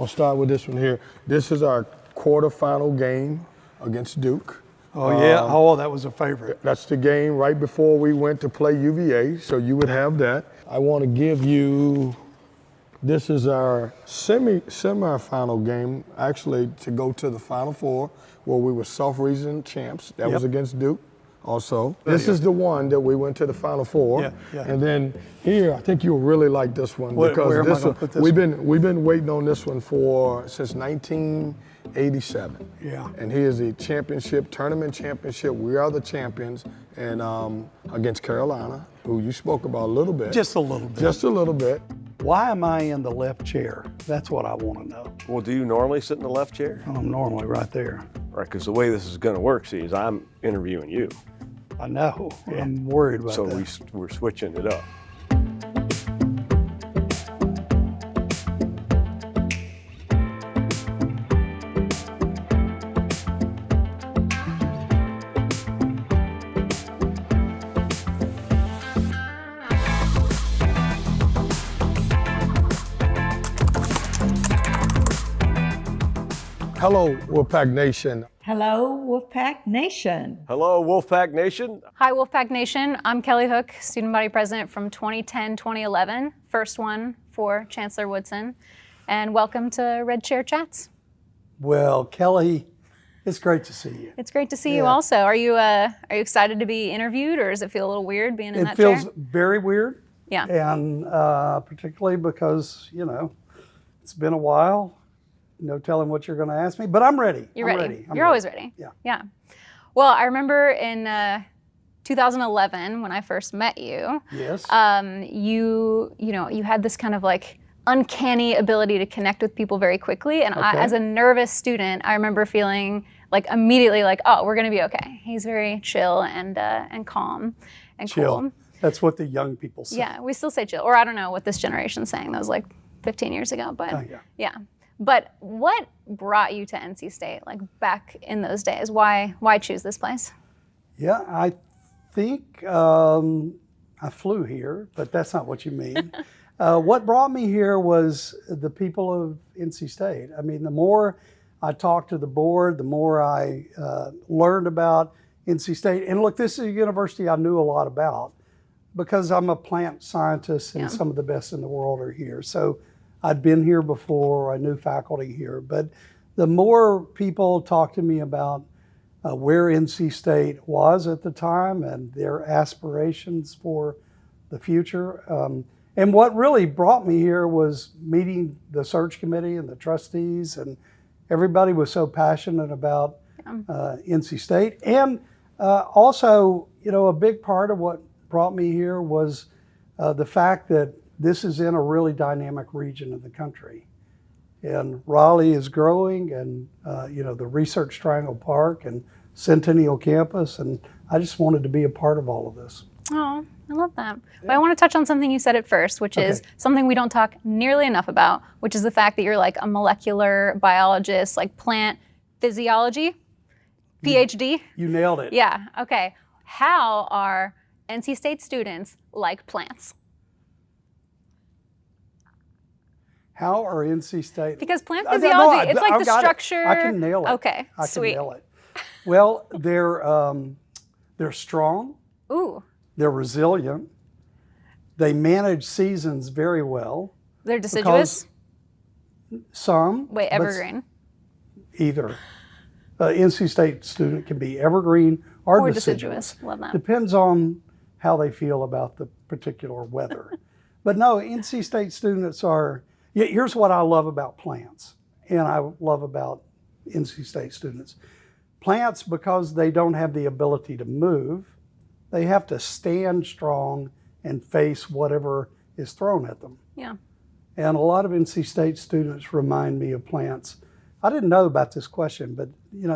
I'll start with this one here. This is our quarterfinal game against Duke. Oh, yeah? Oh, that was a favorite. That's the game right before we went to play UVA, so you would have that. I want to give you, this is our semifinal game, actually, to go to the Final Four, where we were South-Region champs. That was against Duke also. This is the one that we went to the Final Four. Yeah. And then here, I think you'll really like this one, because where am I gonna put this we've been waiting on this one since 1987. Yeah. And here's the tournament championship. We are the champions, and against Carolina, who you spoke about a little bit. Just a little bit. Just a little bit. Why am I in the left chair? That's what I want to know. Well, do you normally sit in the left chair? I'm normally right there. Right, because the way this is going to work, see, is I'm interviewing you. I know. I'm worried about So that. we're switching it up. Hello, Wolfpack Nation. Hello, Wolfpack Nation. Hello, Wolfpack Nation. Hi, Wolfpack Nation. I'm Kelly Hook, student body president from 2010-2011, first one for Chancellor Woodson, and welcome to Red Chair Chats. Well, Kelly, it's great to see you. It's great to see you also. Are you excited to be interviewed, or does it feel a little weird being in that chair? It feels very weird. Yeah. And particularly because, it's been a while. No telling what you're going to ask me, but I'm ready. You're I'm ready. I'm You're always ready. Yeah. Well, I remember in 2011 when I first met you. Yes. You had this kind of like uncanny ability to connect with people very quickly, and I, as a nervous student, I remember feeling like immediately like, oh, we're going to be okay. He's very chill and calm and Chill. cool. That's what the young people say. Yeah, we still say chill, or I don't know what this generation's saying. That was like 15 years ago, but yeah. But what brought you to NC State, like back in those days? Why choose this place? Yeah, I think I flew here, but that's not what you mean. What brought me here was the people of NC State. I mean, the more I talked to the board, the more I learned about NC State. And look, this is a university I knew a lot about because I'm a plant scientist and some of the best in the world are here. So I'd been here before, I knew faculty here, but the more people talked to me about where NC State was at the time and their aspirations for the future. And what really brought me here was meeting the search committee and the trustees, and everybody was so passionate about NC State. And also, a big part of what brought me here was the fact that this is in a really dynamic region of the country. And Raleigh is growing, and the Research Triangle Park and Centennial Campus, and I just wanted to be a part of all of this. Oh, I love that. But I want to touch on something you said at first, which is something we don't talk nearly enough about, which is the fact that you're like a molecular biologist, like plant physiology, PhD. You nailed it. Yeah, okay. How are NC State students like plants? How are NC State? Because plant physiology, it's like the structure. I can nail it. Okay, I sweet. can nail it. Well, they're strong. Ooh. They're resilient. They manage seasons very well. They're deciduous? Some. Wait, evergreen? Either. NC State student can be evergreen or deciduous. Love that. Depends on how they feel about the particular weather. But no, NC State students are, here's what I love about plants, and I love about NC State students. Plants, because they don't have the ability to move, they have to stand strong and face whatever is thrown at them. Yeah. And a lot of NC State students remind me of plants. I didn't know about this question, but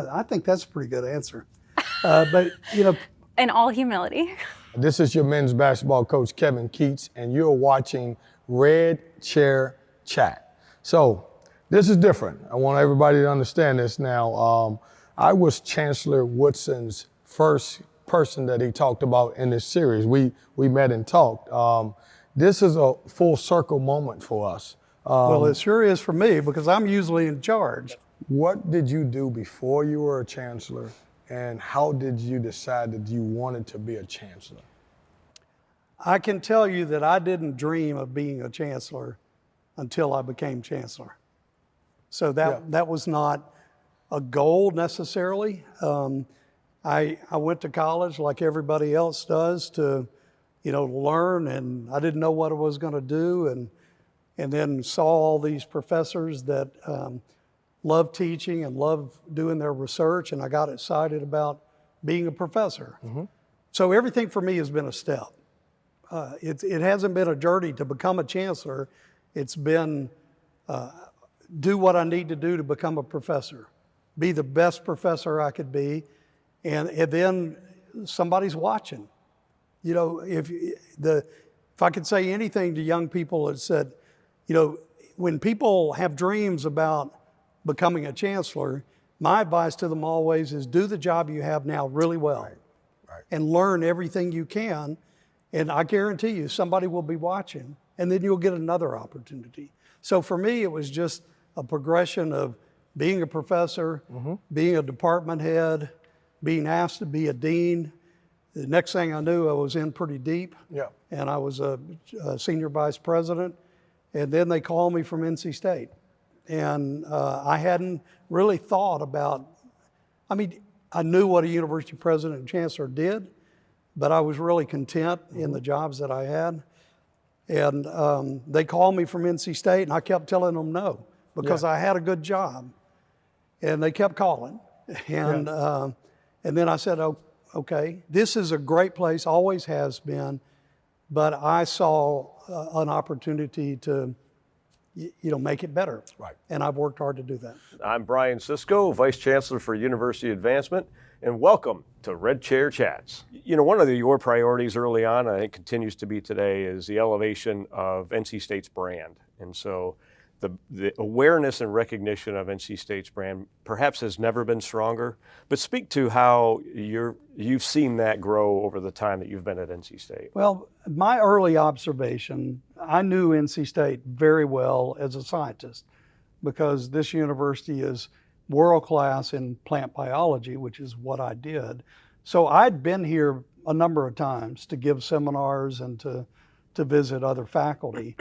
I think that's a pretty good answer. In all humility. This is your men's basketball coach, Kevin Keatts, and you're watching Red Chair Chat. So this is different. I want everybody to understand this now. I was Chancellor Woodson's first person that he talked about in this series. We met and talked. This is a full circle moment for us. Well, it sure is for me because I'm usually in charge. What did you do before you were a chancellor, and how did you decide that you wanted to be a chancellor? I can tell you that I didn't dream of being a chancellor until I became chancellor. So that was not a goal necessarily. I went to college like everybody else does to, learn, and I didn't know what I was going to do, and then saw all these professors that love teaching and love doing their research, and I got excited about being a professor. So everything for me has been a step. It hasn't been a journey to become a chancellor. It's been do what I need to do to become a professor, be the best professor I could be, and then somebody's watching. If I could say anything to young people, it said, when people have dreams about becoming a chancellor, my advice to them always is do the job you have now really well, and learn everything you can. And I guarantee you somebody will be watching, and then you'll get another opportunity. So for me, it was just a progression of being a professor, being a department head, being asked to be a dean. The next thing I knew, I was in pretty deep, and I was a senior vice president. And then they called me from NC State. And I hadn't really thought about, I knew what a university president and chancellor did, but I was really content in the jobs that I had. And they called me from NC State, and I kept telling them no, because I had a good job. And they kept calling. And then I said, oh, okay, this is a great place, always has been, but I saw an opportunity to make it better. And I've worked hard to do that. I'm Brian Sischo, Vice Chancellor for University Advancement, and welcome to Red Chair Chats. One of your priorities early on, I think continues to be today, is the elevation of NC State's brand. And so the awareness and recognition of NC State's brand perhaps has never been stronger, but speak to how you've seen that grow over the time that you've been at NC State. Well, my early observation, I knew NC State very well as a scientist because this university is world-class in plant biology, which is what I did. So I'd been here a number of times to give seminars and to visit other faculty.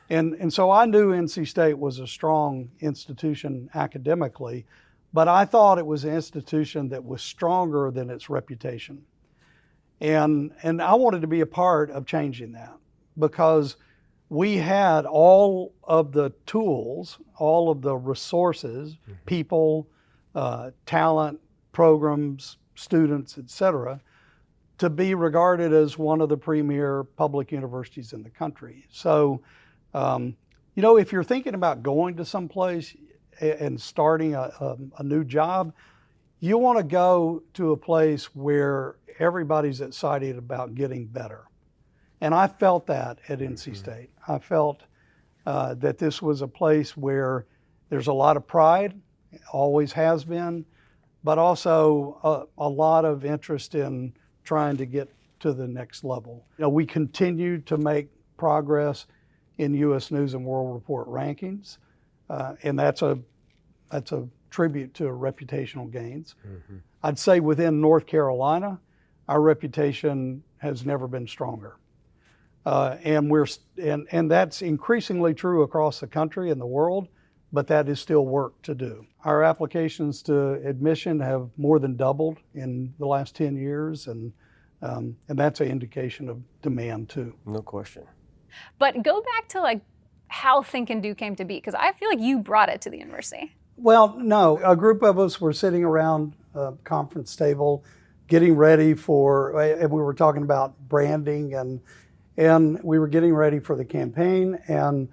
And so I knew NC State was a strong institution academically, but I thought it was an institution that was stronger than its reputation. And I wanted to be a part of changing that because we had all of the tools, all of the resources, people, talent, programs, students, et cetera, to be regarded as one of the premier public universities in the country. So, if you're thinking about going to someplace and starting a new job, you want to go to a place where everybody's excited about getting better. And I felt that at NC State. I felt that this was a place where there's a lot of pride, always has been, but also a lot of interest in trying to get to the next level. We continue to make progress in U.S. News and World Report rankings, and that's a tribute to reputational gains. I'd say within North Carolina, our reputation has never been stronger, and that's increasingly true across the country and the world, but that is still work to do. Our applications to admission have more than doubled in the last 10 years, and that's an indication of demand too. No question. But go back to how Think and Do came to be, because I feel like you brought it to the university. Well, no, a group of us were sitting around a conference table getting ready and we were talking about branding and we were getting ready for the campaign, and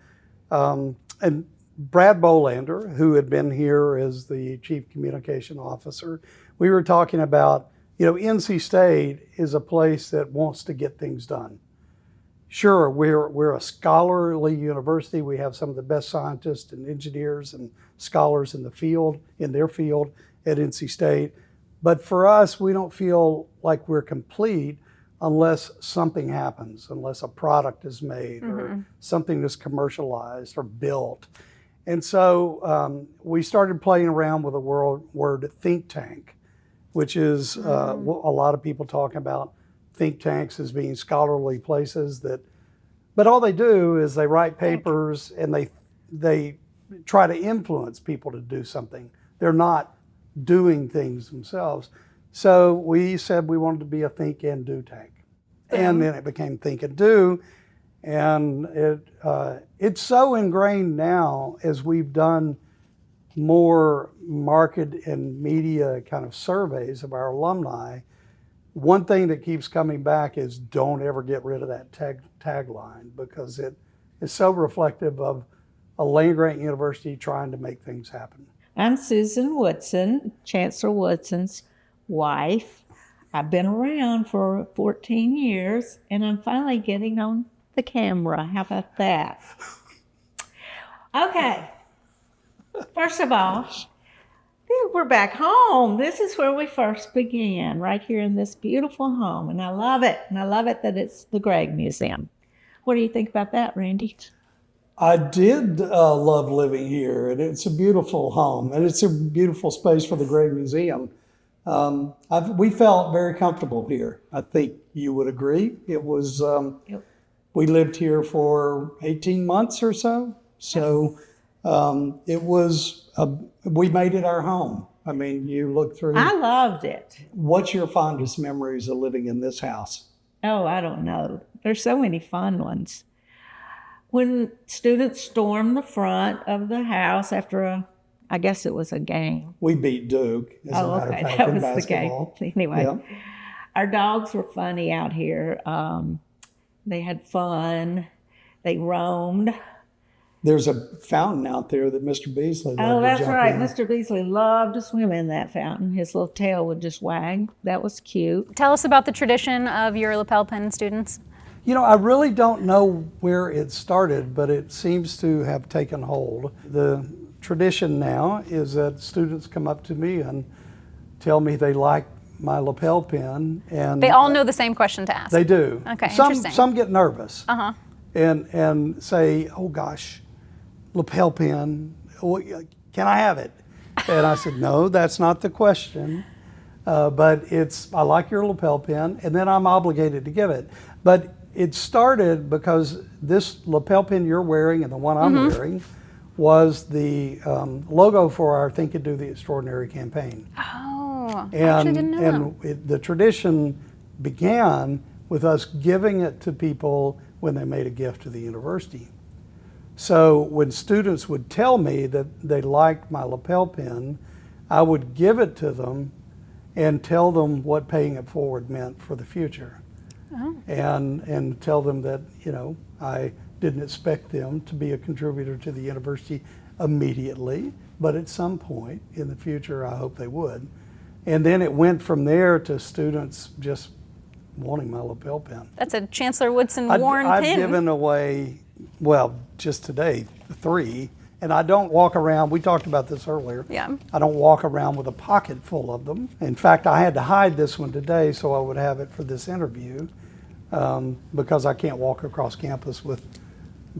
Brad Bolander, who had been here as the Chief Communication Officer, we were talking about, NC State is a place that wants to get things done. Sure, we're a scholarly university. We have some of the best scientists and engineers and scholars in their field at NC State. But for us, we don't feel like we're complete unless something happens, unless a product is made or something is commercialized or built. And so we started playing around with the word think tank, which is what a lot of people talk about think tanks as being scholarly places but all they do is they write papers and they try to influence people to do something. They're not doing things themselves. So we said we wanted to be a think and do tank. And then it became think and do. And it's so ingrained now as we've done more market and media kind of surveys of our alumni. One thing that keeps coming back is don't ever get rid of that tagline, because it is so reflective of a land-grant university trying to make things happen. I'm Susan Woodson, Chancellor Woodson's wife. I've been around for 14 years, and I'm finally getting on the camera. How about that? Okay. First of all, we're back home. This is where we first began, right here in this beautiful home, and I love it. And I love it that it's the Gregg Museum. What do you think about that, Randy? I did love living here, and it's a beautiful home, and it's a beautiful space for the Gregg Museum. We felt very comfortable here. I think you would agree. It was, we lived here for 18 months or so. So it was, we made it our home. I mean, you look through. I loved it. What's your fondest memories of living in this house? Oh, I don't know. There's so many fun ones. When students stormed the front of the house after I guess it was a game. We beat Duke, as a matter of fact, that in was basketball. The game. Anyway, Yeah. Our dogs were funny out here. They had fun. They roamed. There's a fountain out there that Mr. Beasley loved Oh, to that's jump right. in. Mr. Beasley loved to swim in that fountain. His little tail would just wag. That was cute. Tell us about the tradition of your lapel pin students. You know, I really don't know where it started, but it seems to have taken hold. The tradition now is that students come up to me and tell me they like my lapel pin, and They all know the same question to ask. they do. Okay, some, interesting. Some get nervous Uh-huh. and say, "Oh gosh, lapel pin, can I have it?" And I said, "No, that's not the question. But I like your lapel pin," and then I'm obligated to give it. But it started because this lapel pin you're wearing and the one I'm wearing was the logo for our Think and Do the Extraordinary campaign. Oh, I actually didn't know that. The tradition began with us giving it to people when they made a gift to the university. So when students would tell me that they liked my lapel pin, I would give it to them and tell them what paying it forward meant for the future. Oh. And tell them that, you know, I didn't expect them to be a contributor to the university immediately, but at some point in the future, I hope they would. And then it went from there to students just wanting my lapel pin. That's a Chancellor Woodson worn I've pin. given away, well, just today, 3. And I don't walk around, we talked about this earlier. Yeah. I don't walk around with a pocket full of them. In fact, I had to hide this one today so I would have it for this interview, because I can't walk across campus with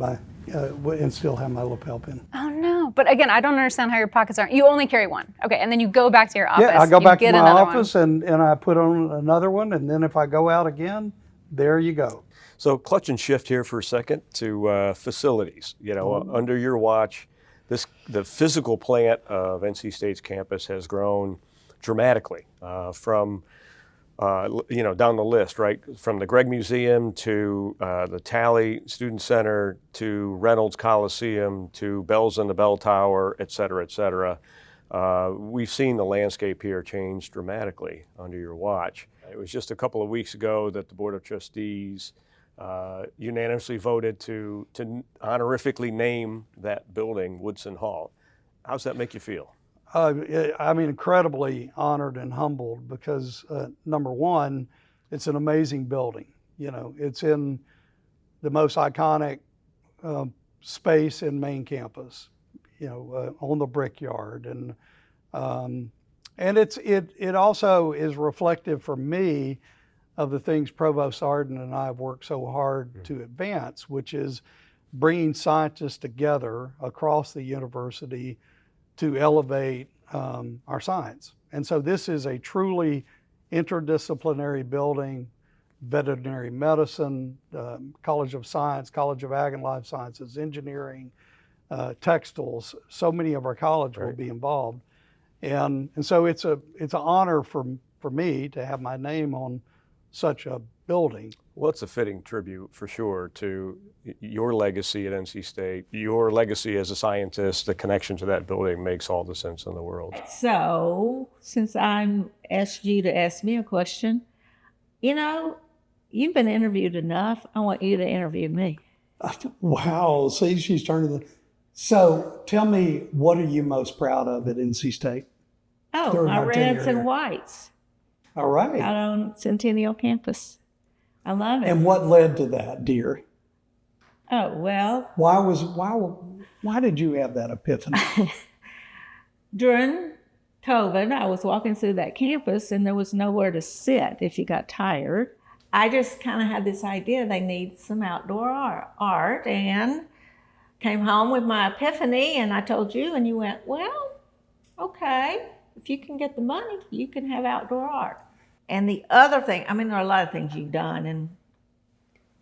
and still have my lapel pin. Oh no! But again, I don't understand how your pockets aren't. You only carry one. Okay, and then you go back to your office. Yeah, I go you back get to my another office and I put on another one, and then if I go out again, there you go. So clutch and shift here for a second to facilities. You know, under your watch, the physical plant of NC State's campus has grown dramatically from down the list, right? From the Gregg Museum to the Talley Student Center to Reynolds Coliseum to Bells in the Bell Tower, et cetera, et cetera. We've seen the landscape here change dramatically under your watch. It was just a couple of weeks ago that the Board of Trustees unanimously voted to honorifically name that building Woodson Hall. How's that make you feel? I'm incredibly honored and humbled because number one, it's an amazing building. You know, it's in the most iconic space in main campus. You know, on the Brickyard, and it also is reflective for me of the things Provost Arden and I have worked so hard to advance, which is bringing scientists together across the university to elevate our science. And so this is a truly interdisciplinary building: veterinary medicine, College of Science, College of Ag and Life Sciences, engineering, textiles. So many of our college will be involved. And so it's an honor for me to have my name on such a building. Well, it's a fitting tribute for sure to your legacy at NC State, your legacy as a scientist. The connection to that building makes all the sense in the world. So, since I'm asked you to ask me a question, you know, you've been interviewed enough. I want you to interview me. Wow, see, she's turning the... So tell me, what are you most proud of at NC State? Oh, During my our reds tenure and here. whites All right. out on Centennial campus. I love it. And what led to that, dear? Oh, well, Why did you have that epiphany? during COVID, I was walking through that campus and there was nowhere to sit if you got tired. I just kind of had this idea they need some outdoor art, and came home with my epiphany, and I told you, and you went, well, okay, if you can get the money, you can have outdoor art. And the other thing, I mean, there are a lot of things you've done, and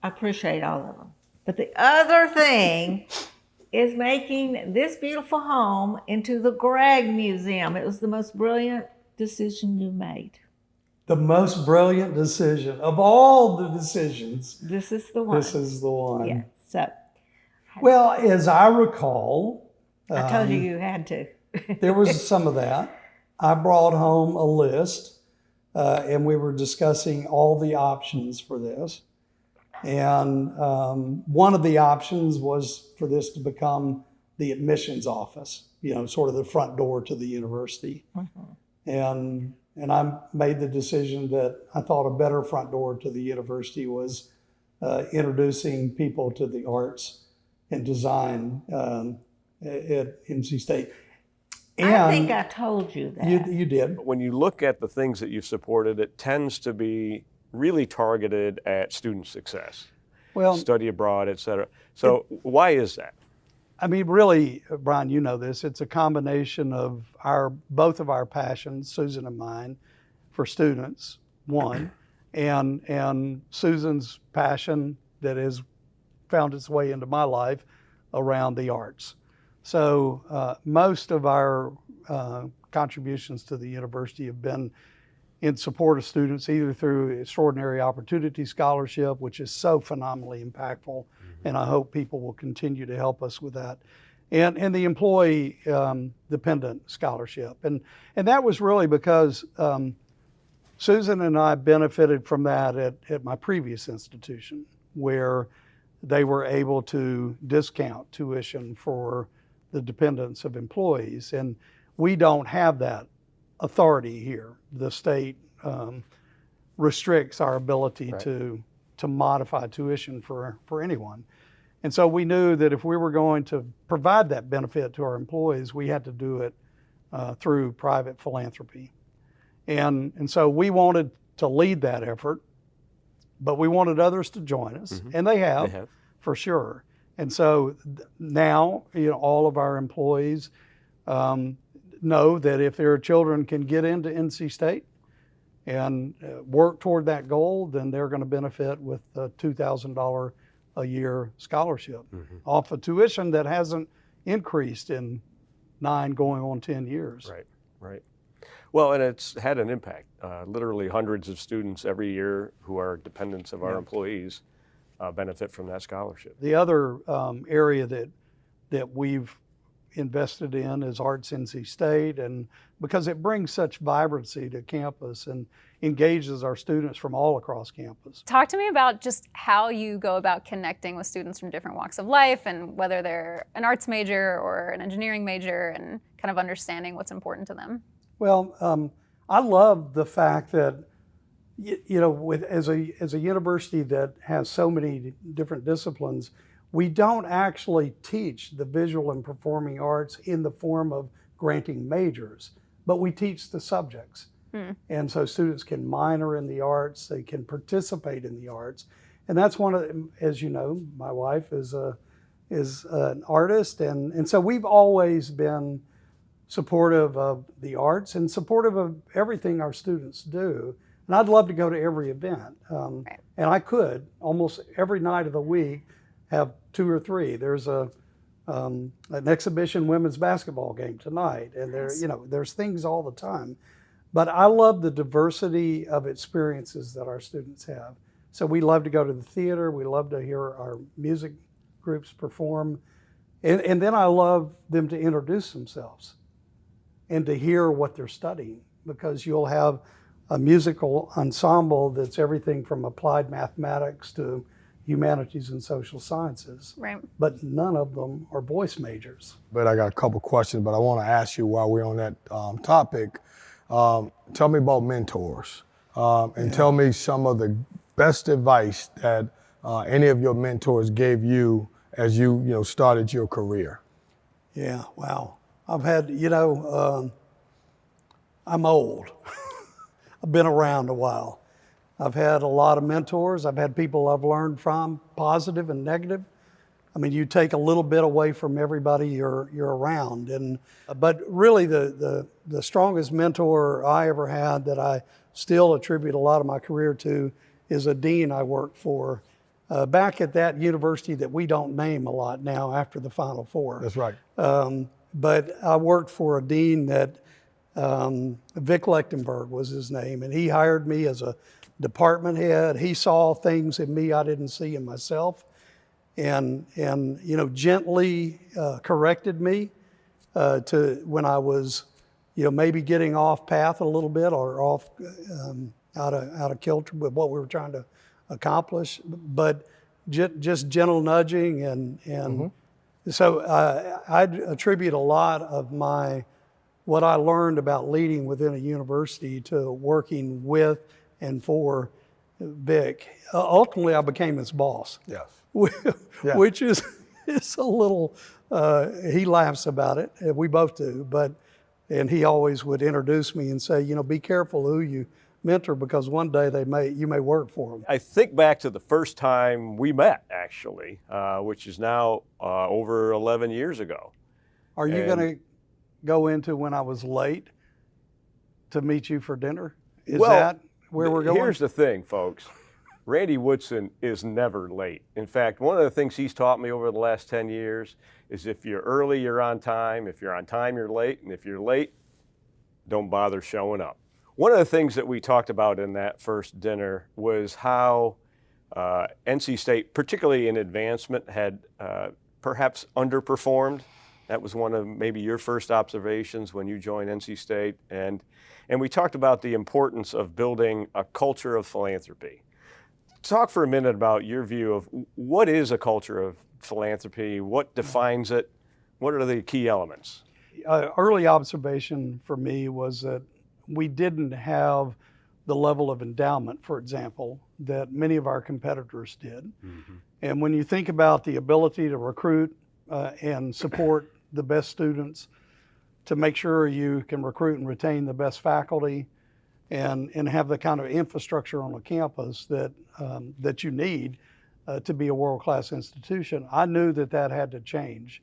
I appreciate all of them. But the other thing is making this beautiful home into the Gregg Museum. It was the most brilliant decision you made. The most brilliant decision of all the decisions. This is the one. This is the one. Yeah, so Well, as I recall, I told you you had to. there was some of that. I brought home a list, and we were discussing all the options for this. And one of the options was for this to become the admissions office, you know, sort of the front door to the university. And I made the decision that I thought a better front door to the university was introducing people to the arts and design at NC State. And I think I told you that. you did. But when you look at the things that you've supported, it tends to be really targeted at student success, Well, study abroad, et cetera. So why is that? I mean, really, Brian, you know this. It's a combination of both of our passions, Susan and mine, for students, one, and Susan's passion that has found its way into my life around the arts. So most of our contributions to the university have been in support of students, either through Extraordinary Opportunity Scholarship, which is so phenomenally impactful, and I hope people will continue to help us with that, and the Employee Dependent Scholarship. And that was really because Susan and I benefited from that at my previous institution, where they were able to discount tuition for the dependents of employees. And we don't have that authority here. The state restricts our ability to modify tuition for anyone. And so we knew that if we were going to provide that benefit to our employees, we had to do it through private philanthropy. And so we wanted to lead that effort, but we wanted others to join us, and they have, for sure. And so now, you know, all of our employees know that if their children can get into NC State and work toward that goal, then they're going to benefit with a $2,000 a year scholarship off of tuition that hasn't increased in 9 going on 10 years. Right. Well, and it's had an impact. Literally hundreds of students every year who are dependents of our employees benefit from that scholarship. The other area that we've invested in is Arts NC State, and because it brings such vibrancy to campus and engages our students from all across campus. Talk to me about just how you go about connecting with students from different walks of life, and whether they're an arts major or an engineering major, and kind of understanding what's important to them. Well, I love the fact that, you know, as a university that has so many different disciplines, we don't actually teach the visual and performing arts in the form of granting majors, but we teach the subjects. And so students can minor in the arts, they can participate in the arts. And that's one of, as you know, my wife is an artist. And so we've always been supportive of the arts and supportive of everything our students do. And I'd love to go to every event. Right. And I could almost every night of the week have 2 or 3. There's an exhibition women's basketball game tonight, and there's things all the time. But I love the diversity of experiences that our students have. So we love to go to the theater. We love to hear our music groups perform. And then I love them to introduce themselves and to hear what they're studying, because you'll have a musical ensemble that's everything from applied mathematics to humanities and social sciences. Right. But none of them are voice majors. But I got a couple questions, but I want to ask you while we're on that topic, tell me about mentors, and tell me some of the best advice that any of your mentors gave you as you started your career. Yeah, wow. I've had, I'm old. I've been around a while. I've had a lot of mentors. I've had people I've learned from, positive and negative. I mean, you take a little bit away from everybody you're around. But really the strongest mentor I ever had that I still attribute a lot of my career to is a dean I worked for back at that university that we don't name a lot now after the Final Four. That's right. But I worked for a dean that Vic Lechtenberg was his name, and he hired me as a department head. He saw things in me I didn't see in myself, and gently corrected me to when I was maybe getting off path a little bit or off out of kilter with what we were trying to accomplish, but just gentle nudging and so I attribute a lot of what I learned about leading within a university to working with and for Vic. Ultimately, I became his boss. Yes. Which is a little, he laughs about it, and we both do, and he always would introduce me and say, be careful who you mentor, because one day you may work for them. I think back to the first time we met, actually, which is now over 11 years ago. Are you going to go into when I was late to meet you for dinner? Is that where we're going? Here's the thing, folks. Randy Woodson is never late. In fact, one of the things he's taught me over the last 10 years is if you're early, you're on time. If you're on time, you're late. And if you're late, don't bother showing up. One of the things that we talked about in that first dinner was how NC State, particularly in advancement, had perhaps underperformed. That was one of maybe your first observations when you joined NC State. And we talked about the importance of building a culture of philanthropy. Talk for a minute about your view of what is a culture of philanthropy, what defines it, what are the key elements? Early observation for me was that we didn't have the level of endowment, for example, that many of our competitors did. Mm-hmm. And when you think about the ability to recruit and support the best students, to make sure you can recruit and retain the best faculty, and have the kind of infrastructure on a campus that you need to be a world-class institution, I knew that had to change.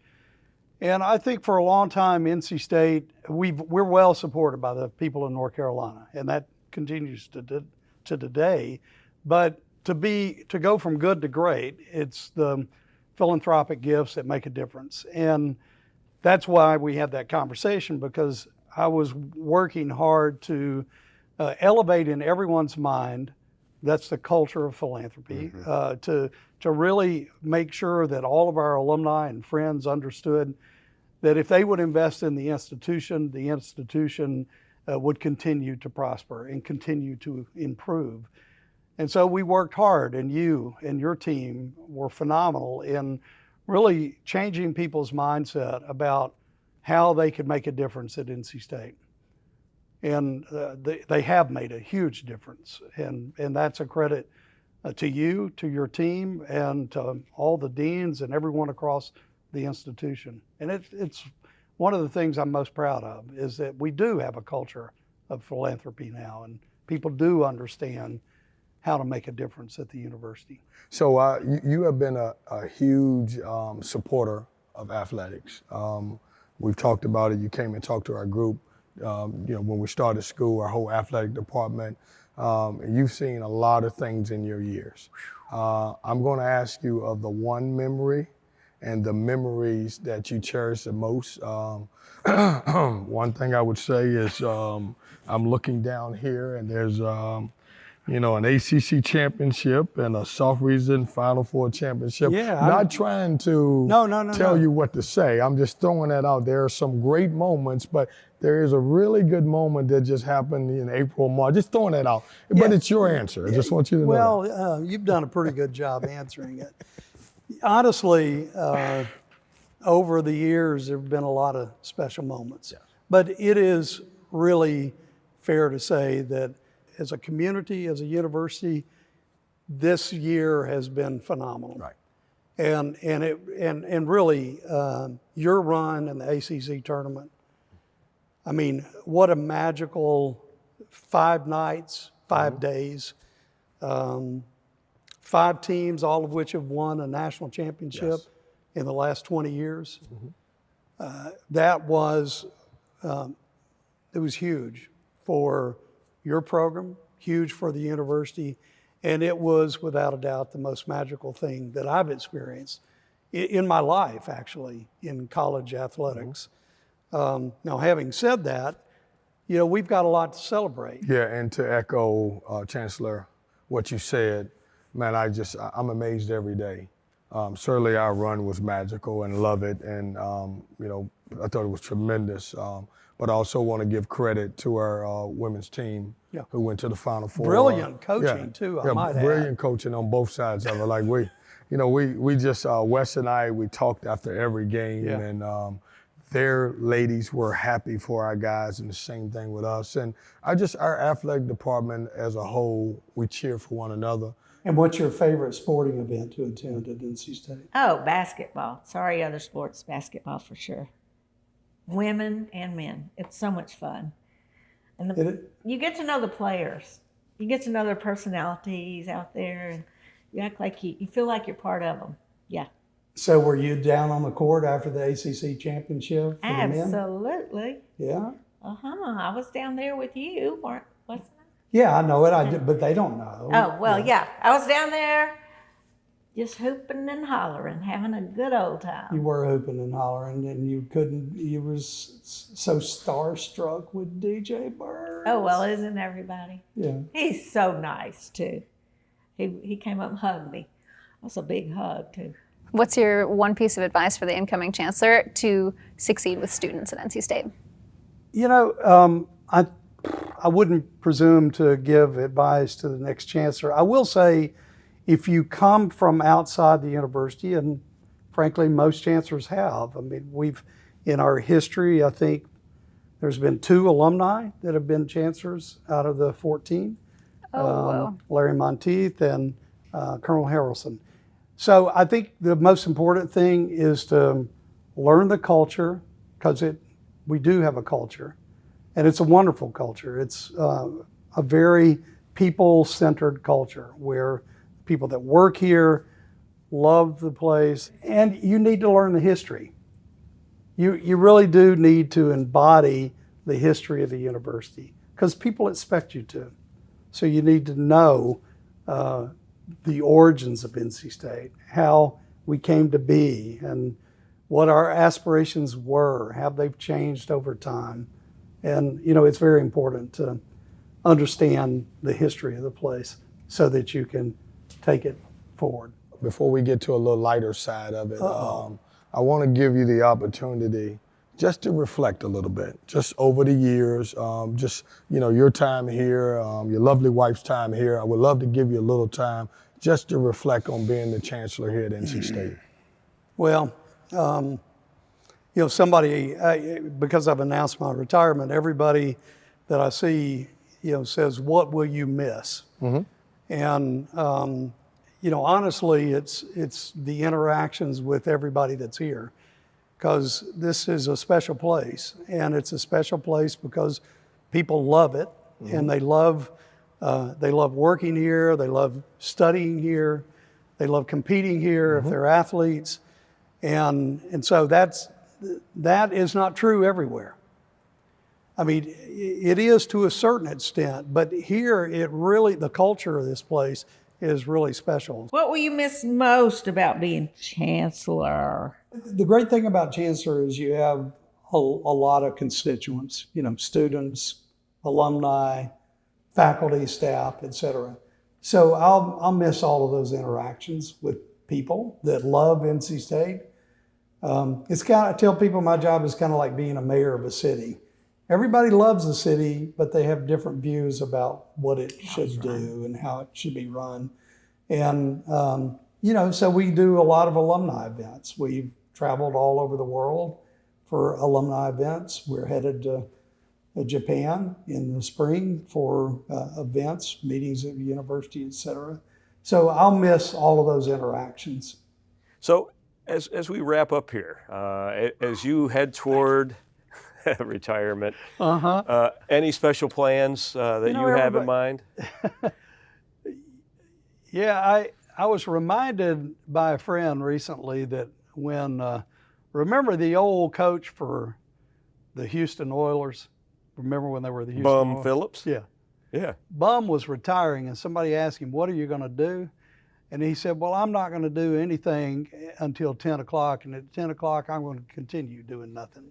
And I think for a long time, NC State, we're well supported by the people in North Carolina, and that continues to today. But to go from good to great, it's the philanthropic gifts that make a difference. And that's why we had that conversation, because I was working hard to elevate in everyone's mind, that's the culture of philanthropy, to really make sure that all of our alumni and friends understood that if they would invest in the institution would continue to prosper and continue to improve. And so we worked hard, and you and your team were phenomenal in really changing people's mindset about how they could make a difference at NC State. And they have made a huge difference. And that's a credit to you, to your team, and to all the deans and everyone across the institution. And it's one of the things I'm most proud of, is that we do have a culture of philanthropy now, and people do understand how to make a difference at the university. So you have been a huge supporter of athletics. We've talked about it. You came and talked to our group, when we started school, our whole athletic department. And you've seen a lot of things in your years. I'm going to ask you of the one memory and the memories that you cherish the most. One thing I would say is I'm looking down here and there's an ACC championship and a South Region Final Four championship. Yeah, Not trying to tell you what to say. I'm just throwing that out. There are some great moments, but there is a really good moment that just happened in April, March. Just throwing that out. But it's your answer. I just want you to know that. Well, you've done a pretty good job answering it. Honestly, over the years, there have been a lot of special moments. Yeah. But it is really fair to say that as a community, as a university, this year has been phenomenal. Right. And really, your run in the ACC tournament, I mean, what a magical 5 nights, 5 days, 5 teams, all of which have won a national championship in the last 20 years. That was, it was huge for your program, huge for the university, and it was without a doubt the most magical thing that I've experienced in my life, actually, in college athletics. Now, having said that, we've got a lot to celebrate. Yeah, and to echo, Chancellor, what you said, man, I'm amazed every day. Certainly our run was magical and love it, and I thought it was tremendous. But I also want to give credit to our women's team who went to the Final Four. Brilliant coaching too, I might add. Brilliant coaching on both sides of it. Like we just, Wes and I, we talked after every game, and their ladies were happy for our guys, and the same thing with us. And our athletic department as a whole, we cheer for one another. And what's your favorite sporting event to attend at NC State? Oh, basketball. Sorry, other sports, basketball for sure. Women and men. It's so much fun. And you get to know the players. You get to know their personalities out there, and you act like you feel like you're part of them. Yeah. So were you down on the court after the ACC championship for the men? Absolutely. Yeah. I was down there with you, wasn't I? Yeah, I know it. But they don't know. Oh, well, yeah. I was down there just hooping and hollering, having a good old time. You were hooping and hollering, and you was so starstruck with DJ Bird. Oh, well, isn't everybody? Yeah. He's so nice, too. He came up and hugged me. That's a big hug, too. What's your one piece of advice for the incoming chancellor to succeed with students at NC State? I wouldn't presume to give advice to the next chancellor. I will say, if you come from outside the university, and frankly, most chancellors have. I mean, in our history, I think there's been 2 alumni that have been chancellors out of the 14. Larry Monteith and Colonel Harrelson. So I think the most important thing is to learn the culture, because we do have a culture. And it's a wonderful culture. It's a very people-centered culture where people that work here love the place. And you need to learn the history. You really do need to embody the history of the university, because people expect you to. So you need to know the origins of NC State, how we came to be, and what our aspirations were, how they've changed over time. And, it's very important to understand the history of the place so that you can take it forward. Before we get to a little lighter side of it, I want to give you the opportunity just to reflect a little bit, just over the years, your time here, your lovely wife's time here. I would love to give you a little time just to reflect on being the chancellor here at NC State. Well, somebody, because I've announced my retirement, everybody that I see, says, "What will you miss?" Mm-hmm. And, honestly, it's the interactions with everybody that's here, because this is a special place. And it's a special place because people love it, and they love working here. They love studying here. They love competing here if they're athletes, and so that is not true everywhere. I mean, it is to a certain extent, but here the culture of this place is really special. What will you miss most about being chancellor? The great thing about chancellor is you have a lot of constituents, students, alumni, faculty, staff, etc. So I'll miss all of those interactions with people that love NC State. I tell people my job is kind of like being a mayor of a city. Everybody loves the city, but they have different views about what it should do and how it should be run. And, so we do a lot of alumni events. We've traveled all over the world for alumni events. We're headed to Japan in the spring for events, meetings at the university, et cetera. So I'll miss all of those interactions. So as we wrap up here, as you head toward retirement, any special plans that you have in mind? Yeah, I was reminded by a friend recently that when, remember the old coach for the Houston Oilers? Remember when they were the Houston Oilers? Bum Phillips? Yeah. Yeah. Bum was retiring, and somebody asked him, "What are you going to do?" And he said, "Well, I'm not going to do anything until 10 o'clock, and at 10 o'clock, I'm going to continue doing nothing."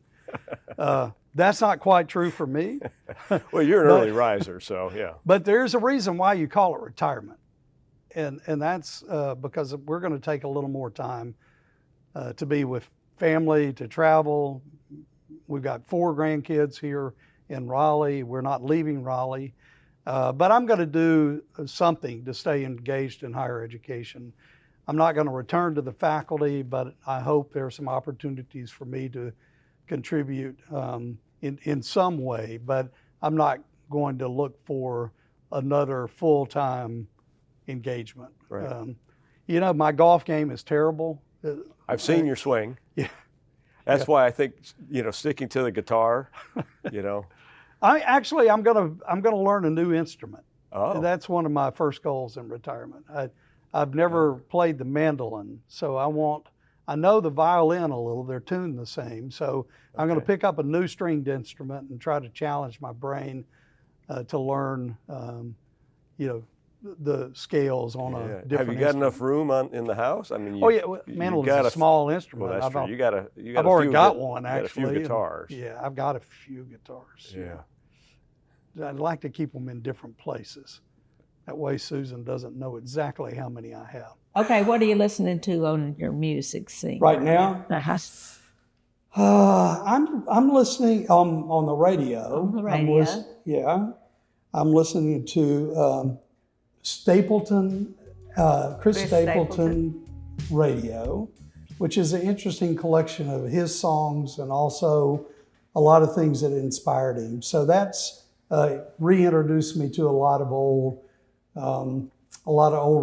That's not quite true for me. Well, you're an early riser, so yeah. But there's a reason why you call it retirement. And that's because we're going to take a little more time to be with family, to travel. We've got 4 grandkids here in Raleigh. We're not leaving Raleigh. But I'm going to do something to stay engaged in higher education. I'm not going to return to the faculty, but I hope there are some opportunities for me to contribute in some way. But I'm not going to look for another full-time engagement. Right. My golf game is terrible. I've seen your swing. Yeah. That's why I think, sticking to the guitar, I'm gonna learn a new instrument. Oh. That's one of my first goals in retirement. I've never played the mandolin, so I know the violin a little. They're tuned the same, so I'm going to pick up a new stringed instrument and try to challenge my brain to learn, the scales on a different. Have you got enough room in the house? I mean, mandolin's a small instrument. Well, that's true. You got I've already got one actually. You got a few guitars. Yeah, I've got a few guitars. Yeah. I'd like to keep them in different places. That way Susan doesn't know exactly how many I have. Okay, what are you listening to on your music scene? Right now? I'm listening on the radio. On the radio. I'm listening to Stapleton, Chris Stapleton Radio, which is an interesting collection of his songs and also a lot of things that inspired him. So that's reintroduced me to a lot of old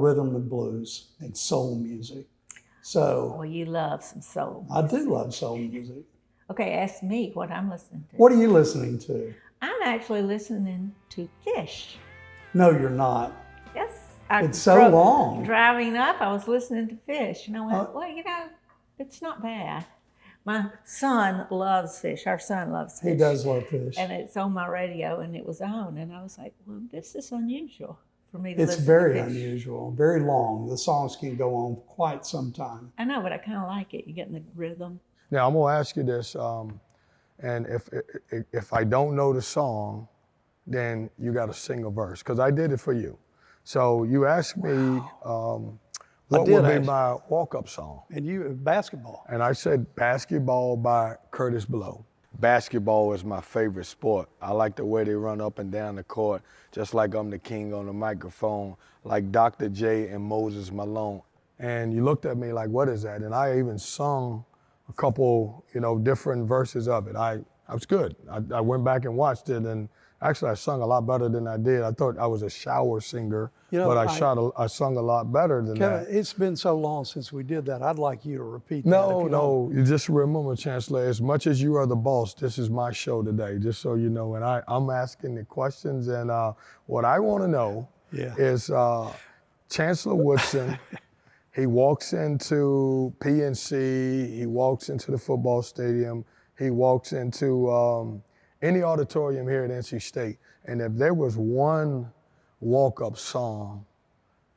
rhythm and blues and soul music. So, well, you love some soul music. I do love soul music. Okay, ask me what I'm listening to. What are you listening to? I'm actually listening to Fish. No, you're not. Yes. It's so long. Driving up, I was listening to Fish, and I went, it's not bad. My son loves Fish. Our son loves Fish. He does love Fish. And it's on my radio, and it was on, and I was like, well, this is unusual for me to listen to Fish. It's very unusual, very long. The songs can go on quite some time. I know, but I kind of like it. You get in the rhythm. Now, I'm going to ask you this, and if I don't know the song, then you got to sing a verse, because I did it for you. So you asked me what would be my walk-up song. And you, basketball. And I said Basketball by Curtis Blow. Basketball is my favorite sport. I like the way they run up and down the court, just like I'm the king on the microphone, like Dr. J and Moses Malone. And you looked at me like, what is that? And I even sung a couple, different verses of it. I was good. I went back and watched it, and Actually, I sung a lot better than I did. I thought I was a shower singer, You know, but I sung a lot better than Kevin, that. it's been so long since we did that. I'd like you to repeat that. No, no. You just remember, Chancellor, as much as you are the boss, this is my show today, just so you know. And I'm asking the questions. And what I want to know is Chancellor Woodson, he walks into PNC, he walks into the football stadium, he walks into any auditorium here at NC State. And if there was one walk-up song,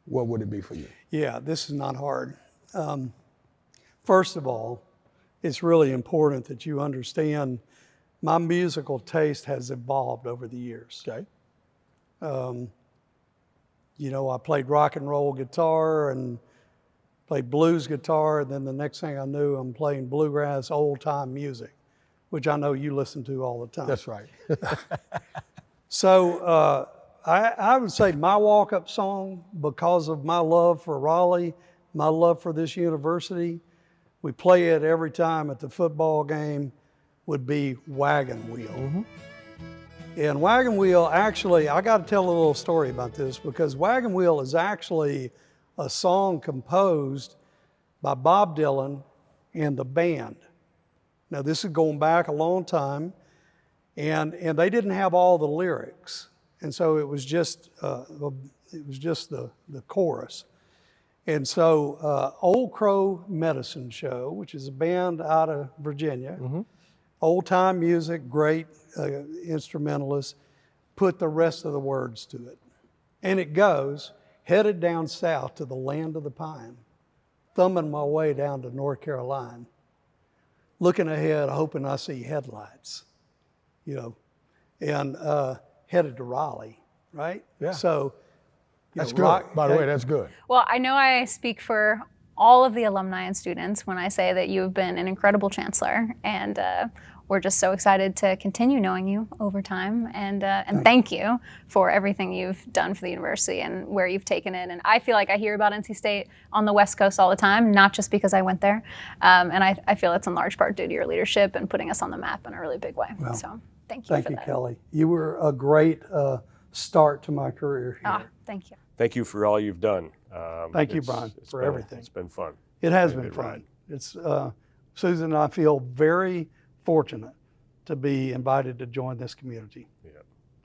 what would it be for you? Yeah, this is not hard. First of all, it's really important that you understand my musical taste has evolved over the years. Okay. You know, I played rock and roll guitar and played blues guitar, and then the next thing I knew, I'm playing bluegrass old-time music, which I know you listen to all the time. That's right. So I would say my walk-up song, because of my love for Raleigh, my love for this university, we play it every time at the football game, would be Wagon Wheel. Mm-hmm. And Wagon Wheel, actually, I got to tell a little story about this, because Wagon Wheel is actually a song composed by Bob Dylan and the band. Now, this is going back a long time, and they didn't have all the lyrics, and so it was just the chorus. And so Old Crow Medicine Show, which is a band out of Virginia, old-time music, great instrumentalists, put the rest of the words to it. And it goes, headed down south to the land of the pine, thumbing my way down to North Carolina, looking ahead, hoping I see headlights, you know, and headed to Raleigh, right? Yeah. So, That's good. By the way, that's good. Well, I know I speak for all of the alumni and students when I say that you have been an incredible chancellor, and we're just so excited to continue knowing you over time. And thank you for everything you've done for the university and where you've taken it. And I feel like I hear about NC State on the West Coast all the time, not just because I went there. And I feel it's in large part due to your leadership and putting us on the map in a really big way. Well, so thank you thank for you, that. Kelly. You were a great start to my career here. Thank you. Thank you for all you've done. Thank you, Brian, for everything. It's been fun. It has Really been good fun. ride. It's Susan and I feel very fortunate to be invited to join this community. Yeah.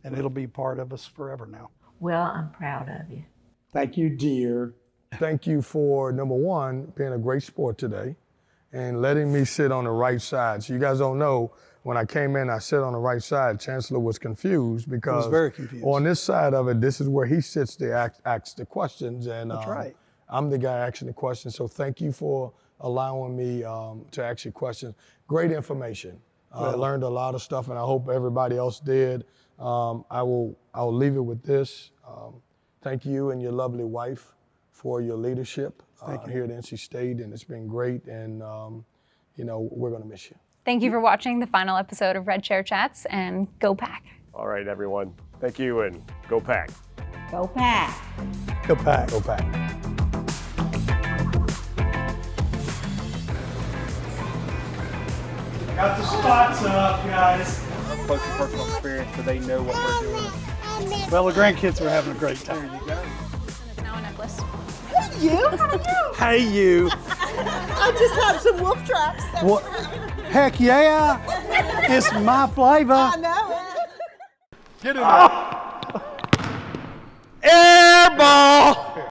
And it'll be part of us forever now. Well, I'm proud of you. Thank you, dear. Thank you for, number one, being a great sport today and letting me sit on the right side. So you guys don't know, when I came in, I sit on the right side. Chancellor was confused because very confused. on this side of it, this is where he sits to ask the questions. And That's right. I'm the guy asking the questions. So thank you for allowing me to ask you questions. Great information. I learned a lot of stuff, and I hope everybody else did. I'll leave it with this. Thank you and your lovely wife for your leadership here at NC State, and it's been great. And you know, we're going to miss you. Thank you for watching the final episode of Red Chair Chats, and go Pack. All right, everyone. Thank you, and go Pack. Go Pack. Go Pack. Go Pack. Got the spots up, guys. Close and personal experience, so they know what we're doing. Well, the grandkids are having a great time. There you go. It's now a necklace. You? How are you? Hey, you. I just had some wolf traps. What? Heck yeah. It's my flavor. I know it. Get in there.